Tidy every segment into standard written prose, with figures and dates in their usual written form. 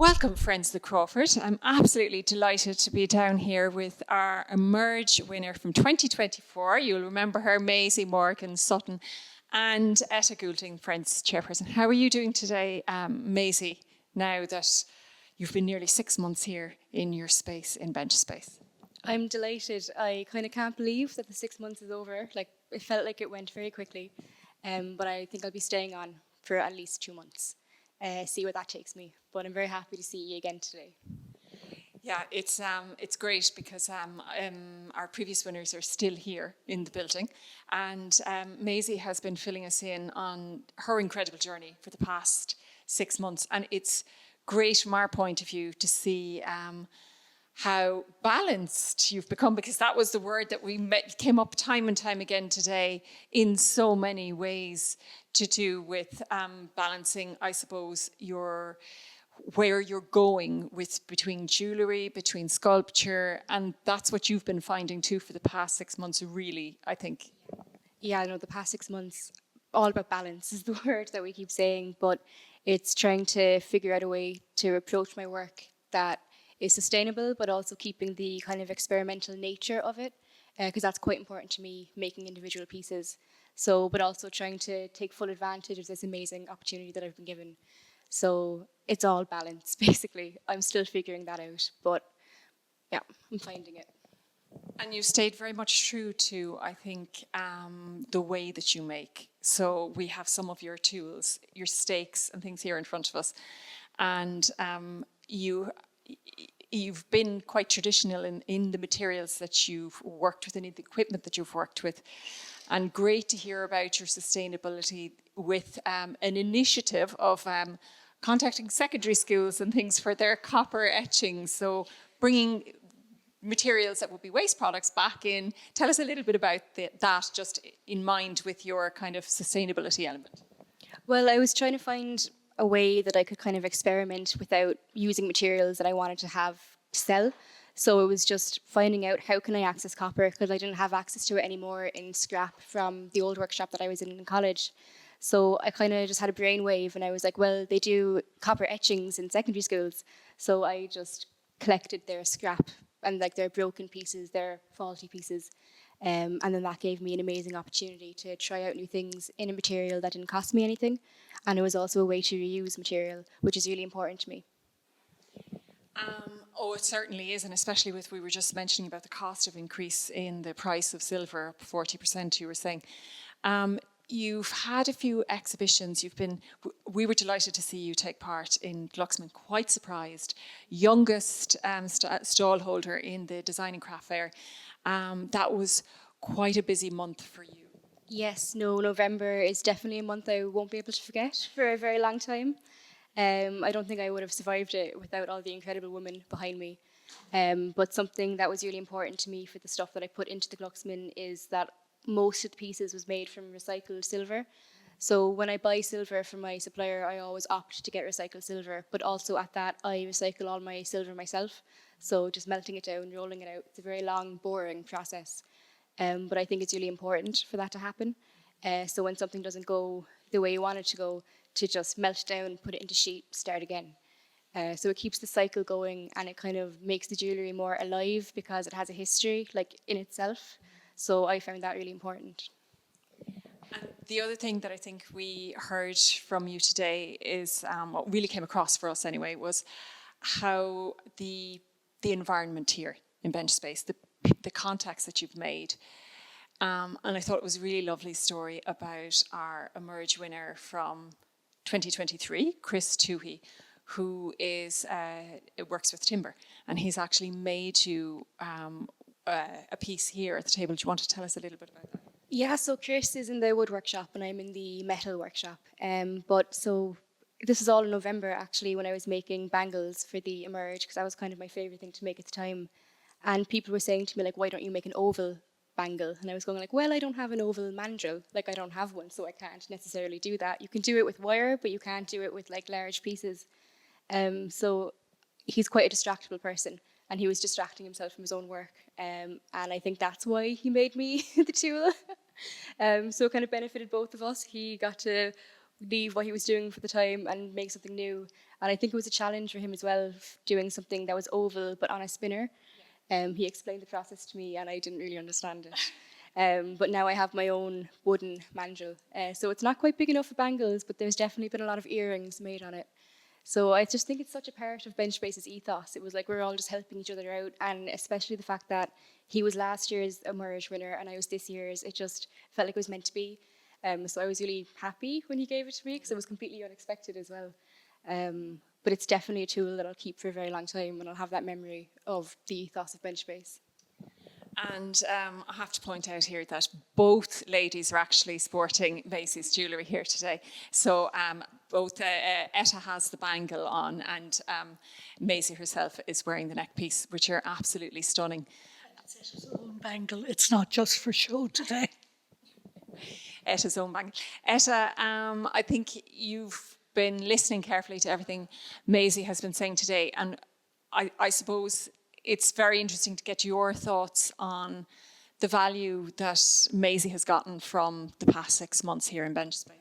Welcome, friends of the Crawford. I'm absolutely delighted to be down here with our Emerge winner from 2024. You'll remember her, Maisy Morgan Sutton, and Etta Goulding, Friends Chairperson. How are you doing today, Maisy, now that you've been nearly 6 months here in your space in Benchspace? I'm delighted. I kind of can't believe that the 6 months is over. It felt like it went very quickly, but I think I'll be staying on for at least 2 months. See where that takes me. But I'm very happy to see you again today. Yeah, it's great because our previous winners are still here in the building, and Maisy has been filling us in on her incredible journey for the past 6 months, and it's great from our point of view to see how balanced you've become, because that was the word that came up time and time again today in so many ways, to do with balancing, I suppose, where you're going between jewellery, between sculpture, and that's what you've been finding too for the past 6 months, really, I think. Yeah, no, the past 6 months, all about balance is the word that we keep saying, but it's trying to figure out a way to approach my work that is sustainable, but also keeping the kind of experimental nature of it, because that's quite important to me, making individual pieces. So, but also trying to take full advantage of this amazing opportunity that I've been given. So it's all balance, basically. I'm still figuring that out, but yeah, I'm finding it. And you stayed very much true to, I think, the way that you make. So we have some of your tools, your stakes and things here in front of us. And you've been quite traditional in the materials that you've worked with and in the equipment that you've worked with. And great to hear about your sustainability with an initiative of contacting secondary schools and things for their copper etching. So bringing materials that would be waste products back in. Tell us a little bit about that, just in mind with your kind of sustainability element. Well, I was trying to find a way that I could kind of experiment without using materials that I wanted to have to sell. So it was just finding out how can I access copper, because I didn't have access to it anymore in scrap from the old workshop that I was in college. So I kind of just had a brainwave and I was like, well, they do copper etchings in secondary schools. So I just collected their scrap and like their broken pieces, their faulty pieces. And then that gave me an amazing opportunity to try out new things in a material that didn't cost me anything. And it was also a way to reuse material, which is really important to me. It certainly is, and especially we were just mentioning about the cost of increase in the price of silver, up 40%, you were saying. You've had a few exhibitions. We were delighted to see you take part in Glucksman, quite surprised. Youngest stall holder in the Design and Craft Fair. That was quite a busy month for you. Yes, no, November is definitely a month I won't be able to forget for a very long time. I don't think I would have survived it without all the incredible women behind me. But something that was really important to me for the stuff that I put into the Glucksman is that most of the pieces was made from recycled silver. So when I buy silver from my supplier, I always opt to get recycled silver. But also at that, I recycle all my silver myself. So just melting it down, rolling it out. It's a very long, boring process. But I think it's really important for that to happen. So when something doesn't go the way you want it to go, to just melt down, put it into sheet, start again. So it keeps the cycle going, and it kind of makes the jewellery more alive because it has a history in itself. So I found that really important. And the other thing that I think we heard from you today is what really came across for us anyway was how the environment here in Benchspace, the contacts that you've made. And I thought it was a really lovely story about our Emerge winner from 2023, Chris Toohey, who works with timber, and he's actually made you a piece here at the table. Do you want to tell us a little bit about that? Yeah, so Chris is in the wood workshop and I'm in the metal workshop. But so this is all in November actually, when I was making bangles for the Emerge, because that was kind of my favorite thing to make at the time. And people were saying to me why don't you make an oval bangle? And I was going well, I don't have an oval mandrel. I don't have one, so I can't necessarily do that. You can do it with wire, but you can't do it with large pieces. So he's quite a distractible person, and he was distracting himself from his own work. And I think that's why he made me the tool. So it kind of benefited both of us. He got to leave what he was doing for the time and make something new. And I think it was a challenge for him as well, doing something that was oval but on a spinner. He explained the process to me and I didn't really understand it. But now I have my own wooden mandrel. So it's not quite big enough for bangles, but there's definitely been a lot of earrings made on it. So I just think it's such a part of Benchspace's ethos. It was like we're all just helping each other out, and especially the fact that he was last year's Emerge winner and I was this year's, it just felt like it was meant to be. So I was really happy when he gave it to me because it was completely unexpected as well. But it's definitely a tool that I'll keep for a very long time, and I'll have that memory of the ethos of Benchspace. And I have to point out here that both ladies are actually sporting Maisy's jewellery here today. So both Etta has the bangle on and Maisy herself is wearing the neck piece, which are absolutely stunning. It's Etta's own bangle. It's not just for show today. Etta's own bangle. Etta, I think you've been listening carefully to everything Maisy has been saying today, and I suppose it's very interesting to get your thoughts on the value that Maisy has gotten from the past 6 months here in Benchspace.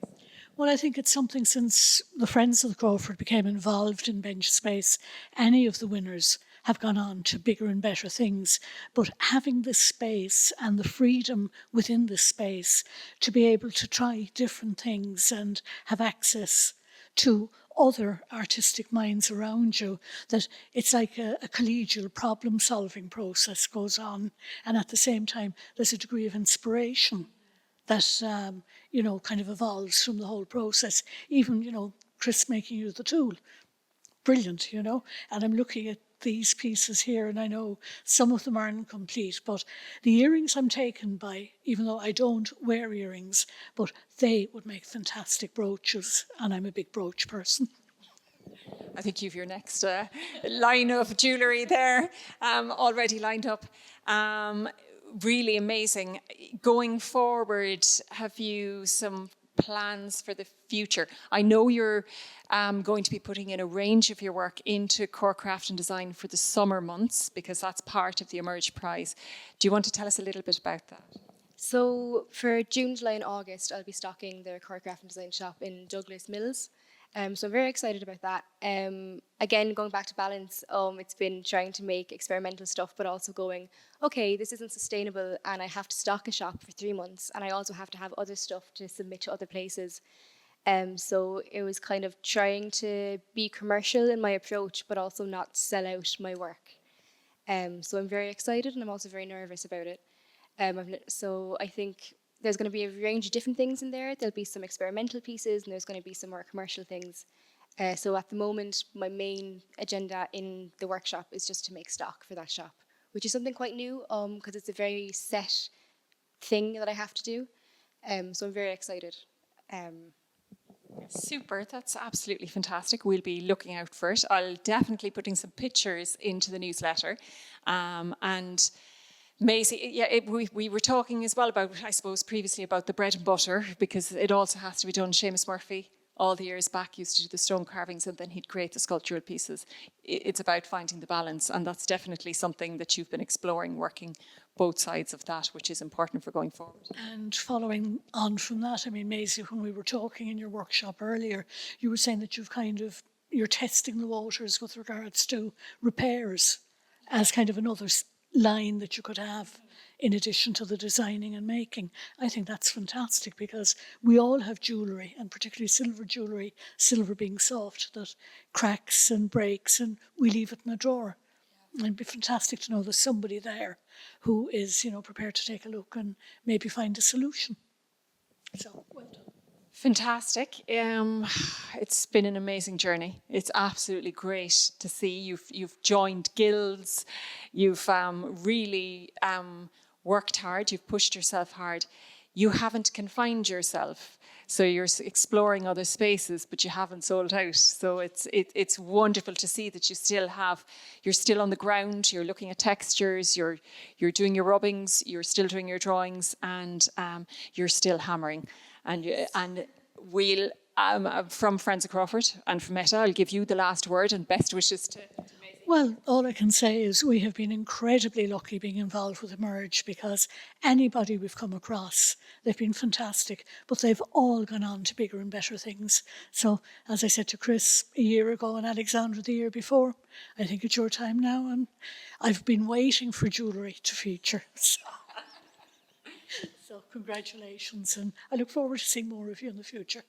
Well, I think it's something since the Friends of the Crawford became involved in Benchspace, any of the winners have gone on to bigger and better things. But having this space and the freedom within this space to be able to try different things and have access to other artistic minds around you, that it's like a collegial problem-solving process goes on, and at the same time there's a degree of inspiration that kind of evolves from the whole process. Even Chris making you the tool, brilliant. And I'm looking at these pieces here, and I know some of them aren't complete, but the earrings I'm taken by, even though I don't wear earrings, but they would make fantastic brooches, and I'm a big brooch person. I think you've your next line of jewellery there already lined up. Really amazing. Going forward, have you some plans for the future? I know you're going to be putting in a range of your work into Craft and Design for the summer months, because that's part of the Emerge Prize. Do you want to tell us a little bit about that? So for June, July and August, I'll be stocking the Craft and Design shop in Douglas Mills. So I'm very excited about that. Again, going back to balance, it's been trying to make experimental stuff, but also going, okay, this isn't sustainable and I have to stock a shop for 3 months and I also have to have other stuff to submit to other places. So it was kind of trying to be commercial in my approach, but also not sell out my work. So I'm very excited and I'm also very nervous about it. So I think there's going to be a range of different things in there. There'll be some experimental pieces and there's going to be some more commercial things. So at the moment, my main agenda in the workshop is just to make stock for that shop, which is something quite new because it's a very set thing that I have to do. So I'm very excited. Super, that's absolutely fantastic. We'll be looking out for it. I'll definitely putting some pictures into the newsletter. And Maisy, we were talking as well about, I suppose, previously about the bread and butter, because it also has to be done. Seamus Murphy, all the years back, used to do the stone carvings and then he'd create the sculptural pieces. It's about finding the balance, and that's definitely something that you've been exploring, working both sides of that, which is important for going forward. And following on from that, I mean, Maisy, when we were talking in your workshop earlier, you were saying that you're testing the waters with regards to repairs as kind of another line that you could have in addition to the designing and making. I think that's fantastic, because we all have jewellery, and particularly silver jewellery, silver being soft, that cracks and breaks and we leave it in a drawer. And it'd be fantastic to know there's somebody there who is, prepared to take a look and maybe find a solution. So, well done. Fantastic. It's been an amazing journey. It's absolutely great to see you've joined guilds. You've really worked hard. You've pushed yourself hard. You haven't confined yourself. So you're exploring other spaces, but you haven't sold out. So it's wonderful to see that you're still on the ground. You're looking at textures. You're doing your rubbings. You're still doing your drawings, and you're still hammering. And we'll, from Friends of Crawford and from Etta, I'll give you the last word and best wishes to Maisy. Well, all I can say is we have been incredibly lucky being involved with Emerge, because anybody we've come across, they've been fantastic, but they've all gone on to bigger and better things. So, as I said to Chris a year ago and Alexandra the year before, I think it's your time now, and I've been waiting for jewellery to feature. So congratulations, and I look forward to seeing more of you in the future.